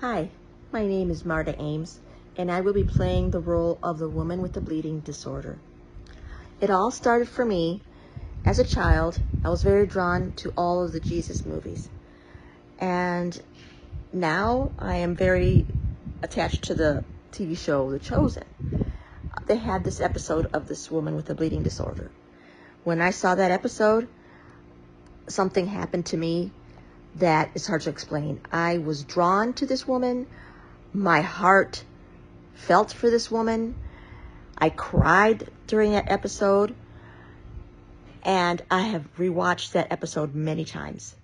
Hi, my name is Marta Ames, and I will be playing the role of the woman with the bleeding disorder. It all started for me as a child. I was very drawn to all of the Jesus movies, and now I am very attached to the TV show The Chosen. They had this episode of this woman with the bleeding disorder. When I saw that episode, something happened to me that is hard to explain. I was drawn to this woman. My heart felt for this woman. I cried during that episode, and I have rewatched that episode many times.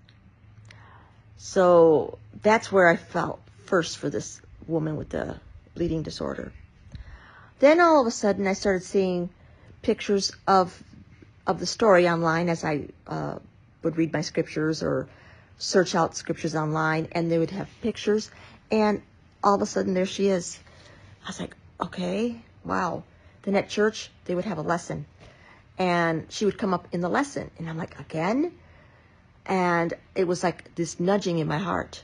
So that's where I felt first for this woman with the bleeding disorder. Then all of a sudden I started seeing pictures of the story online as I would read my scriptures or search out scriptures online, and they would have pictures, and all of a sudden there she is. I was like, okay, wow. Then at church they would have a lesson, and she would come up in the lesson, and I'm like, again? And it was like this nudging in my heart.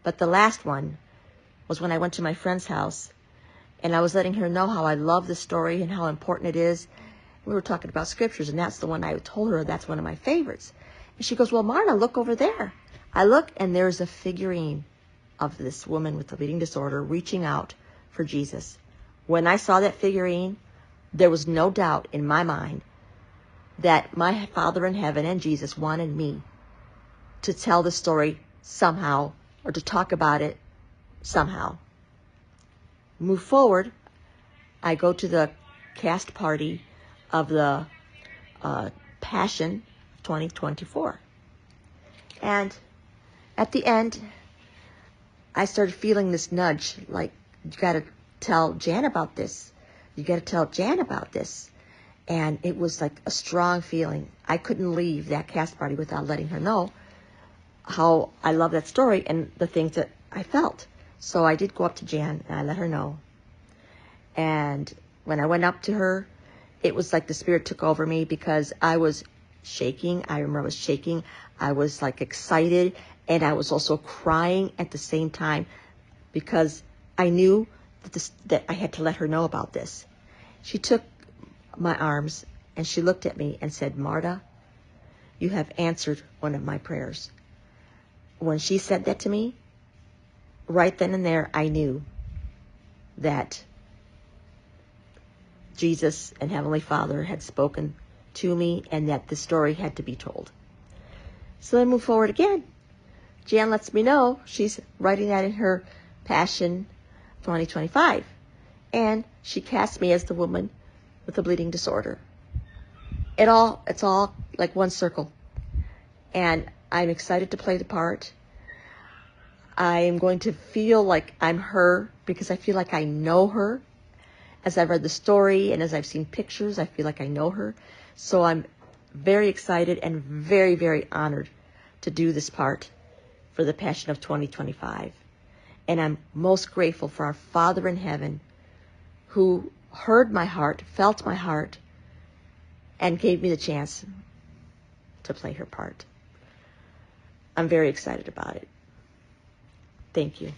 But the last one was when I went to my friend's house, and I was letting her know how I love the story and how important it is. We were talking about scriptures, and that's the one I told her that's one of my favorites. And she goes, well, Marta, look over there. I look, and there's a figurine of this woman with the bleeding disorder reaching out for Jesus. When I saw that figurine, there was no doubt in my mind that my Father in heaven and Jesus wanted me to tell the story somehow, or to talk about it somehow. Move forward, I go to the cast party of the Passion 2024. And at the end, I started feeling this nudge, like, you got to tell Jan about this. You got to tell Jan about this. And it was like a strong feeling. I couldn't leave that cast party without letting her know how I love that story and the things that I felt. So I did go up to Jan, and I let her know. And when I went up to her, it was like the Spirit took over me, because I was shaking. I remember I was shaking. I was like excited, and I was also crying at the same time, because I knew that I had to let her know about this. She took my arms, and she looked at me and said, Marta, you have answered one of my prayers. When she said that to me, right then and there, I knew that Jesus and Heavenly Father had spoken to me, and that the story had to be told. So then move forward again. Jan lets me know she's writing that in her Passion 2025. And she cast me as the woman with the bleeding disorder. It's all like one circle. And I'm excited to play the part. I am going to feel like I'm her, because I feel like I know her. As I've read the story and as I've seen pictures, I feel like I know her. So I'm very excited and very, very honored to do this part for the Passion of 2025. And I'm most grateful for our Father in heaven, who heard my heart, felt my heart, and gave me the chance to play her part. I'm very excited about it. Thank you.